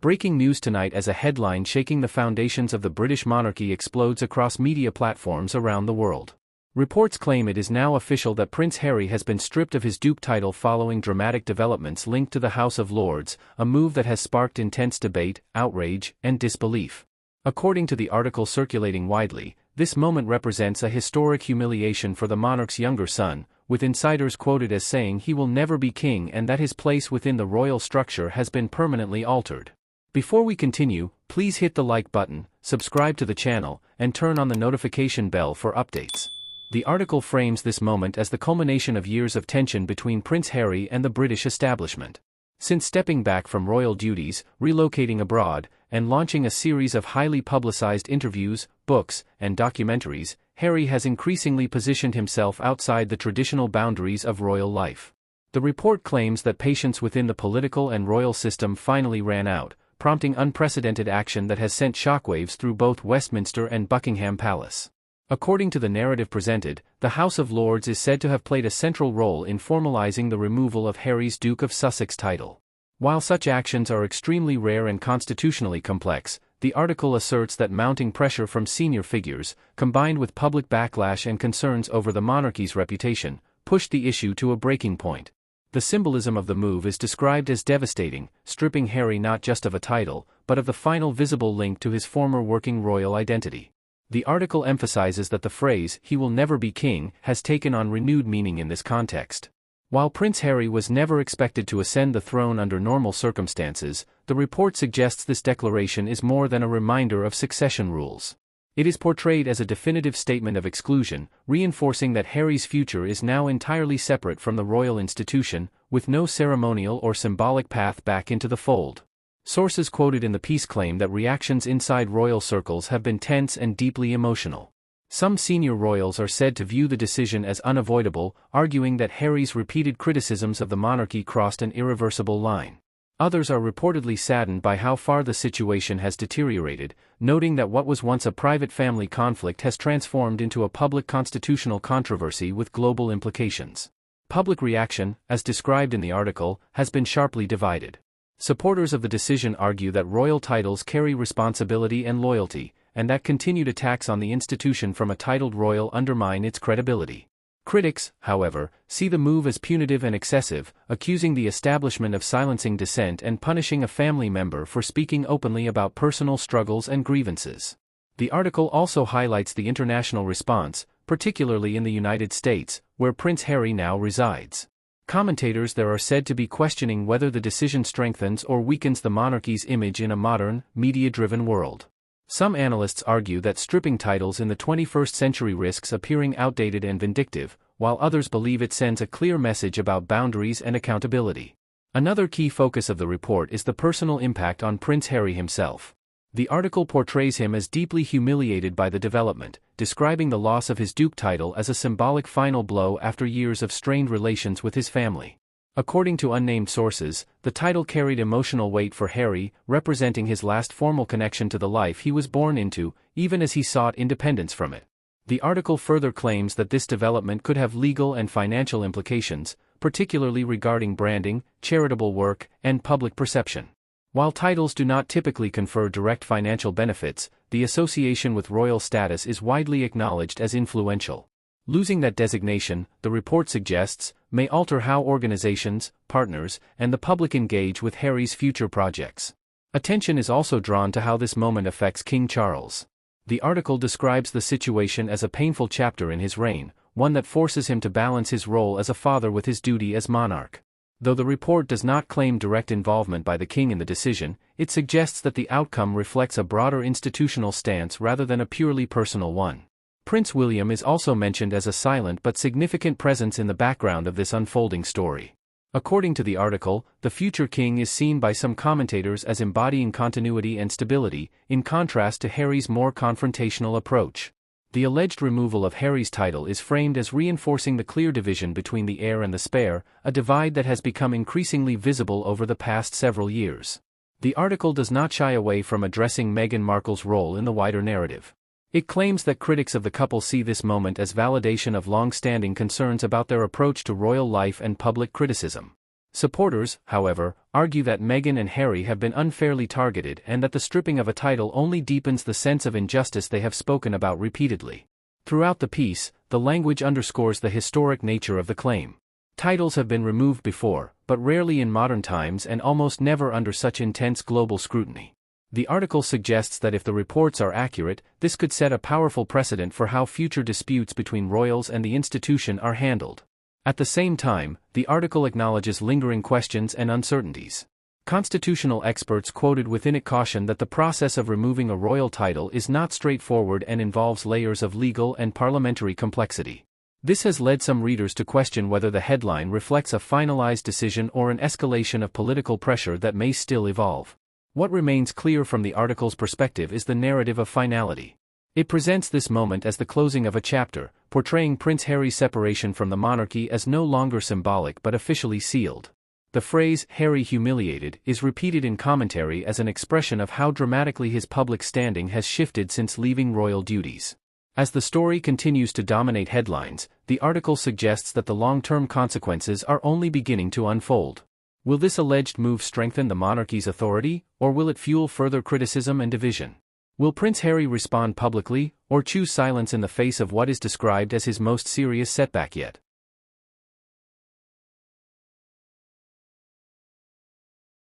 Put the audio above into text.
Breaking news tonight as a headline shaking the foundations of the British monarchy explodes across media platforms around the world. Reports claim it is now official that Prince Harry has been stripped of his Duke title following dramatic developments linked to the House of Lords, a move that has sparked intense debate, outrage, and disbelief. According to the article circulating widely, this moment represents a historic humiliation for the monarch's younger son, with insiders quoted as saying he will never be king and that his place within the royal structure has been permanently altered. Before we continue, please hit the like button, subscribe to the channel, and turn on the notification bell for updates. The article frames this moment as the culmination of years of tension between Prince Harry and the British establishment. Since stepping back from royal duties, relocating abroad, and launching a series of highly publicized interviews, books, and documentaries, Harry has increasingly positioned himself outside the traditional boundaries of royal life. The report claims that patience within the political and royal system finally ran out, prompting unprecedented action that has sent shockwaves through both Westminster and Buckingham Palace. According to the narrative presented, the House of Lords is said to have played a central role in formalizing the removal of Harry's Duke of Sussex title. While such actions are extremely rare and constitutionally complex, the article asserts that mounting pressure from senior figures, combined with public backlash and concerns over the monarchy's reputation, pushed the issue to a breaking point. The symbolism of the move is described as devastating, stripping Harry not just of a title, but of the final visible link to his former working royal identity. The article emphasizes that the phrase, "he will never be king," has taken on renewed meaning in this context. While Prince Harry was never expected to ascend the throne under normal circumstances, the report suggests this declaration is more than a reminder of succession rules. It is portrayed as a definitive statement of exclusion, reinforcing that Harry's future is now entirely separate from the royal institution, with no ceremonial or symbolic path back into the fold. Sources quoted in the piece claim that reactions inside royal circles have been tense and deeply emotional. Some senior royals are said to view the decision as unavoidable, arguing that Harry's repeated criticisms of the monarchy crossed an irreversible line. Others are reportedly saddened by how far the situation has deteriorated, noting that what was once a private family conflict has transformed into a public constitutional controversy with global implications. Public reaction, as described in the article, has been sharply divided. Supporters of the decision argue that royal titles carry responsibility and loyalty, and that continued attacks on the institution from a titled royal undermine its credibility. Critics, however, see the move as punitive and excessive, accusing the establishment of silencing dissent and punishing a family member for speaking openly about personal struggles and grievances. The article also highlights the international response, particularly in the United States, where Prince Harry now resides. Commentators there are said to be questioning whether the decision strengthens or weakens the monarchy's image in a modern, media-driven world. Some analysts argue that stripping titles in the 21st century risks appearing outdated and vindictive, while others believe it sends a clear message about boundaries and accountability. Another key focus of the report is the personal impact on Prince Harry himself. The article portrays him as deeply humiliated by the development, describing the loss of his Duke title as a symbolic final blow after years of strained relations with his family. According to unnamed sources, the title carried emotional weight for Harry, representing his last formal connection to the life he was born into, even as he sought independence from it. The article further claims that this development could have legal and financial implications, particularly regarding branding, charitable work, and public perception. While titles do not typically confer direct financial benefits, the association with royal status is widely acknowledged as influential. Losing that designation, the report suggests, may alter how organizations, partners, and the public engage with Harry's future projects. Attention is also drawn to how this moment affects King Charles. The article describes the situation as a painful chapter in his reign, one that forces him to balance his role as a father with his duty as monarch. Though the report does not claim direct involvement by the king in the decision, it suggests that the outcome reflects a broader institutional stance rather than a purely personal one. Prince William is also mentioned as a silent but significant presence in the background of this unfolding story. According to the article, the future king is seen by some commentators as embodying continuity and stability, in contrast to Harry's more confrontational approach. The alleged removal of Harry's title is framed as reinforcing the clear division between the heir and the spare, a divide that has become increasingly visible over the past several years. The article does not shy away from addressing Meghan Markle's role in the wider narrative. It claims that critics of the couple see this moment as validation of long-standing concerns about their approach to royal life and public criticism. Supporters, however, argue that Meghan and Harry have been unfairly targeted and that the stripping of a title only deepens the sense of injustice they have spoken about repeatedly. Throughout the piece, the language underscores the historic nature of the claim. Titles have been removed before, but rarely in modern times and almost never under such intense global scrutiny. The article suggests that if the reports are accurate, this could set a powerful precedent for how future disputes between royals and the institution are handled. At the same time, the article acknowledges lingering questions and uncertainties. Constitutional experts quoted within it caution that the process of removing a royal title is not straightforward and involves layers of legal and parliamentary complexity. This has led some readers to question whether the headline reflects a finalized decision or an escalation of political pressure that may still evolve. What remains clear from the article's perspective is the narrative of finality. It presents this moment as the closing of a chapter, portraying Prince Harry's separation from the monarchy as no longer symbolic but officially sealed. The phrase, "Harry humiliated," is repeated in commentary as an expression of how dramatically his public standing has shifted since leaving royal duties. As the story continues to dominate headlines, the article suggests that the long-term consequences are only beginning to unfold. Will this alleged move strengthen the monarchy's authority, or will it fuel further criticism and division? Will Prince Harry respond publicly, or choose silence in the face of what is described as his most serious setback yet?